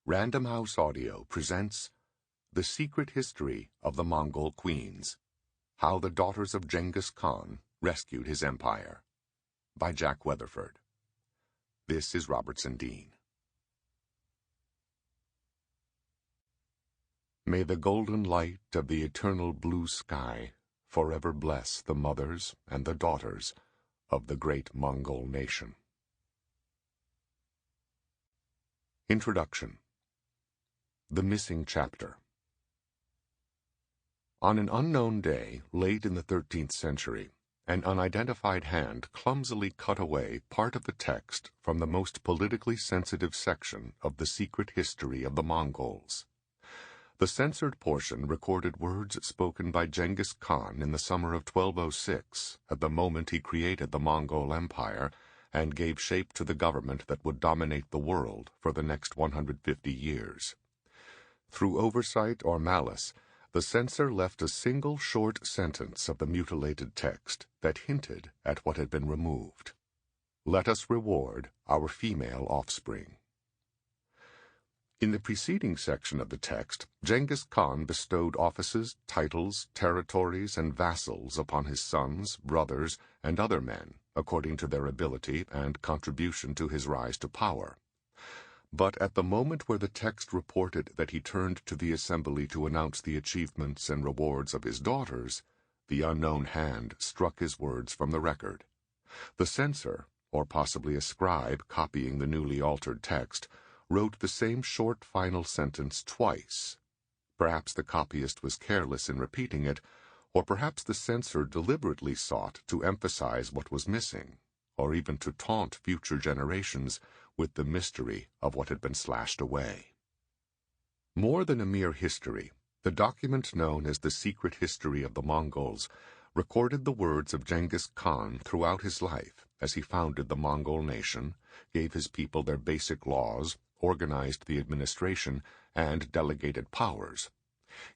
Random House Audio presents The Secret History of the Mongol Queens, How the Daughters of Genghis Khan Rescued His Empire, by Jack Weatherford. This is Robertson Dean. May the golden light of the eternal blue sky forever bless the mothers and the daughters of the great Mongol nation. Introduction. The Missing Chapter. On an unknown day, late in the 13th century, an unidentified hand clumsily cut away part of the text from the most politically sensitive section of the secret history of the Mongols. The censored portion recorded words spoken by Genghis Khan in the summer of 1206, at the moment he created the Mongol Empire and gave shape to the government that would dominate the world for the next 150 years. Through oversight or malice, the censor left a single short sentence of the mutilated text that hinted at what had been removed. Let us reward our female offspring. In the preceding section of the text, Genghis Khan bestowed offices, titles, territories, and vassals upon his sons, brothers, and other men, according to their ability and contribution to his rise to power. But at the moment where the text reported that he turned to the assembly to announce the achievements and rewards of his daughters, the unknown hand struck his words from the record. The censor, or possibly a scribe copying the newly altered text, wrote the same short final sentence twice. Perhaps the copyist was careless in repeating it, or perhaps the censor deliberately sought to emphasize what was missing, or even to taunt future generations with the mystery of what had been slashed away. More than a mere history, the document known as the Secret History of the Mongols recorded the words of Genghis Khan throughout his life as he founded the Mongol nation, gave his people their basic laws, organized the administration, and delegated powers.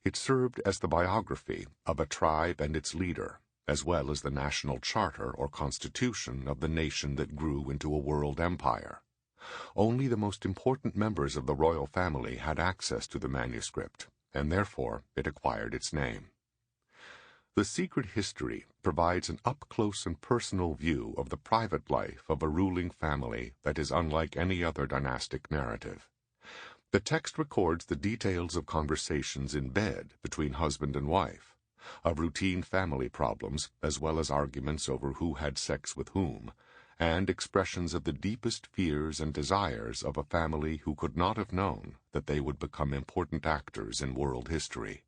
It served as the biography of a tribe and its leader, as well as the national charter or constitution of the nation that grew into a world empire. Only the most important members of the royal family had access to the manuscript, and therefore it acquired its name. The Secret History provides an up-close and personal view of the private life of a ruling family that is unlike any other dynastic narrative. The text records the details of conversations in bed between husband and wife, of routine family problems as well as arguments over who had sex with whom, and expressions of the deepest fears and desires of a family who could not have known that they would become important actors in world history.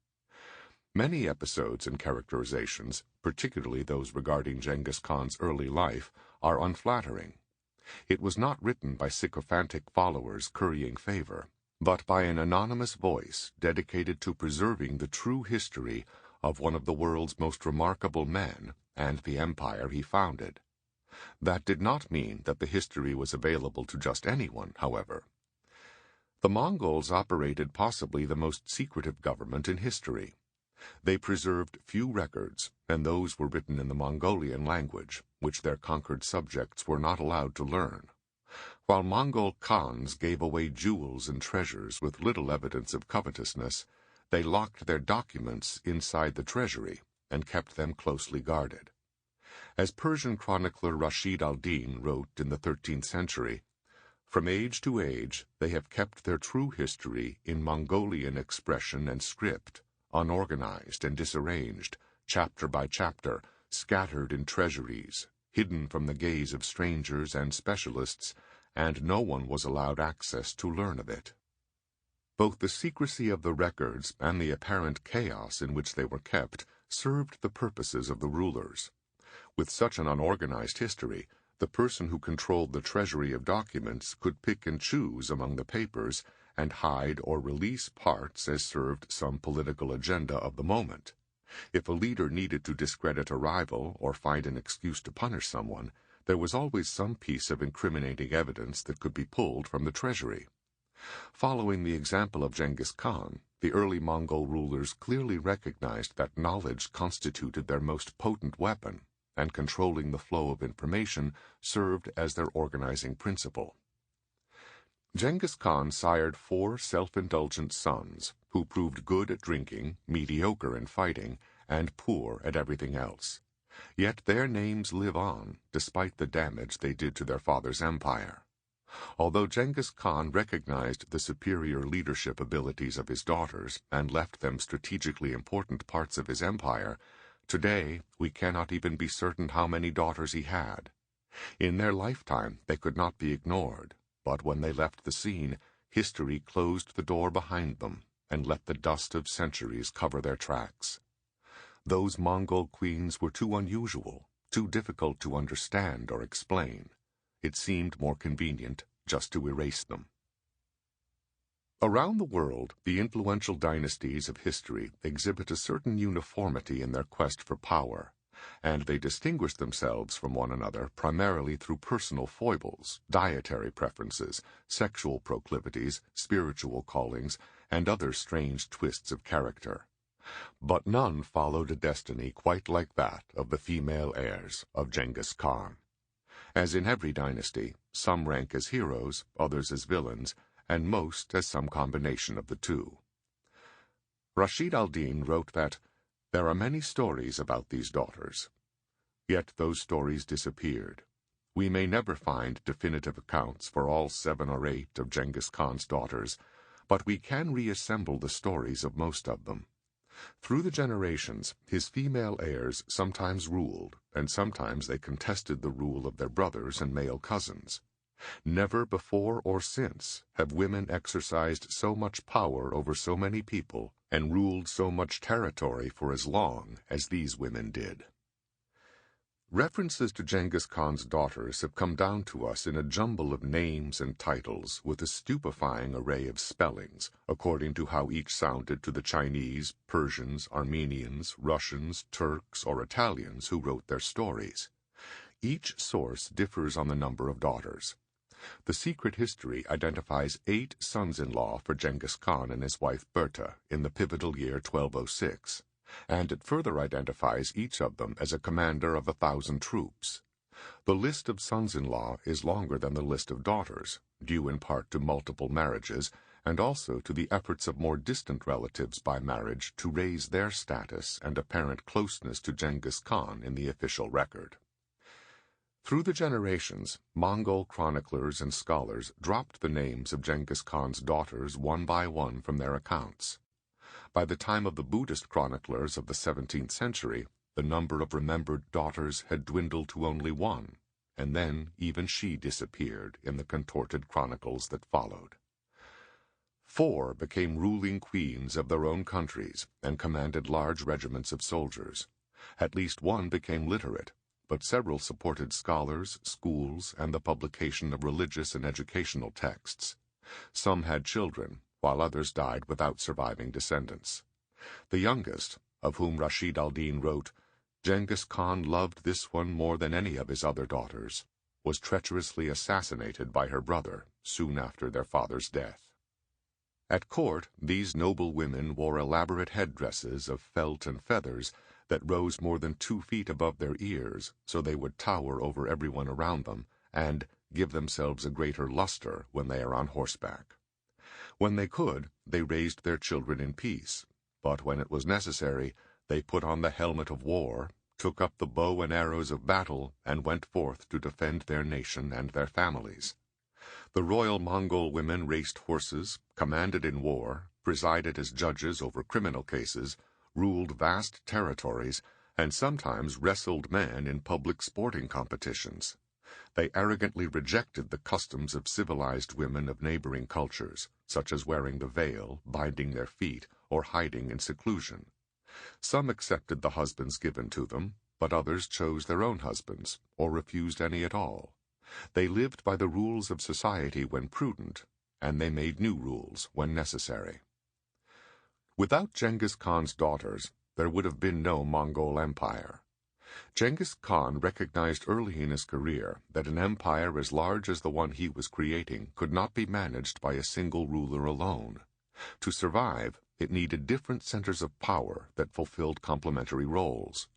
Many episodes and characterizations, particularly those regarding Genghis Khan's early life, are unflattering. It was not written by sycophantic followers currying favor, but by an anonymous voice dedicated to preserving the true history of one of the world's most remarkable men and the empire he founded. That did not mean that the history was available to just anyone, however. The Mongols operated possibly the most secretive government in history. They preserved few records, and those were written in the Mongolian language, which their conquered subjects were not allowed to learn. While Mongol Khans gave away jewels and treasures with little evidence of covetousness, they locked their documents inside the treasury and kept them closely guarded. As Persian chronicler Rashid al-Din wrote in the 13th century, "From age to age they have kept their true history in Mongolian expression and script, unorganized and disarranged, chapter by chapter, scattered in treasuries, hidden from the gaze of strangers and specialists, and no one was allowed access to learn of it." Both the secrecy of the records and the apparent chaos in which they were kept served the purposes of the rulers. With such an unorganized history, the person who controlled the treasury of documents could pick and choose among the papers and hide or release parts as served some political agenda of the moment. If a leader needed to discredit a rival or find an excuse to punish someone, there was always some piece of incriminating evidence that could be pulled from the treasury. Following the example of Genghis Khan, the early Mongol rulers clearly recognized that knowledge constituted their most potent weapon, and controlling the flow of information served as their organizing principle. Genghis Khan sired 4 self-indulgent sons who proved good at drinking, mediocre in fighting, and poor at everything else. Yet their names live on, despite the damage they did to their father's empire. Although Genghis Khan recognized the superior leadership abilities of his daughters and left them strategically important parts of his empire, today we cannot even be certain how many daughters he had. In their lifetime they could not be ignored, but when they left the scene, history closed the door behind them and let the dust of centuries cover their tracks. Those Mongol queens were too unusual, too difficult to understand or explain. It seemed more convenient just to erase them. Around the world, the influential dynasties of history exhibit a certain uniformity in their quest for power, and they distinguish themselves from one another primarily through personal foibles, dietary preferences, sexual proclivities, spiritual callings, and other strange twists of character. But none followed a destiny quite like that of the female heirs of Genghis Khan. As in every dynasty, some rank as heroes, others as villains, and most as some combination of the two. Rashid al-Din wrote that, "There are many stories about these daughters. Yet those stories disappeared. We may never find definitive accounts for all 7 or 8 of Genghis Khan's daughters, but we can reassemble the stories of most of them. Through the generations, his female heirs sometimes ruled, and sometimes they contested the rule of their brothers and male cousins. Never before or since have women exercised so much power over so many people and ruled so much territory for as long as these women did." References to Genghis Khan's daughters have come down to us in a jumble of names and titles with a stupefying array of spellings, according to how each sounded to the Chinese, Persians, Armenians, Russians, Turks, or Italians who wrote their stories. Each source differs on the number of daughters. The Secret History identifies 8 sons-in-law for Genghis Khan and his wife Berta in the pivotal year 1206. And it further identifies each of them as a commander of 1,000 troops. The list of sons-in-law is longer than the list of daughters, due in part to multiple marriages, and also to the efforts of more distant relatives by marriage to raise their status and apparent closeness to Genghis Khan in the official record. Through the generations, Mongol chroniclers and scholars dropped the names of Genghis Khan's daughters one by one from their accounts. By the time of the Buddhist chroniclers of the 17th century, the number of remembered daughters had dwindled to only 1, and then even she disappeared in the contorted chronicles that followed. 4 became ruling queens of their own countries and commanded large regiments of soldiers. At least 1 became literate, but several supported scholars, schools, and the publication of religious and educational texts. Some had children, while others died without surviving descendants. The youngest, of whom Rashid al-Din wrote, "Genghis Khan loved this one more than any of his other daughters," was treacherously assassinated by her brother soon after their father's death. At court, these noble women wore elaborate headdresses of felt and feathers that rose more than 2 feet above their ears, so they would tower over everyone around them and give themselves a greater luster when they are on horseback. When they could, they raised their children in peace, but when it was necessary, they put on the helmet of war, took up the bow and arrows of battle, and went forth to defend their nation and their families. The royal Mongol women raced horses, commanded in war, presided as judges over criminal cases, ruled vast territories, and sometimes wrestled men in public sporting competitions. They arrogantly rejected the customs of civilized women of neighboring cultures, such as wearing the veil, binding their feet, or hiding in seclusion. Some accepted the husbands given to them, but others chose their own husbands, or refused any at all. They lived by the rules of society when prudent, and they made new rules when necessary. Without Genghis Khan's daughters, there would have been no Mongol Empire. Genghis Khan recognized early in his career that an empire as large as the one he was creating could not be managed by a single ruler alone. To survive, it needed different centers of power that fulfilled complementary roles.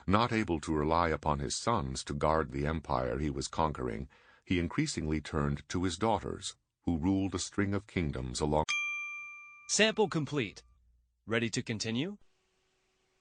Not able to rely upon his sons to guard the empire he was conquering, he increasingly turned to his daughters, who ruled a string of kingdoms along. Sample complete. Ready to continue?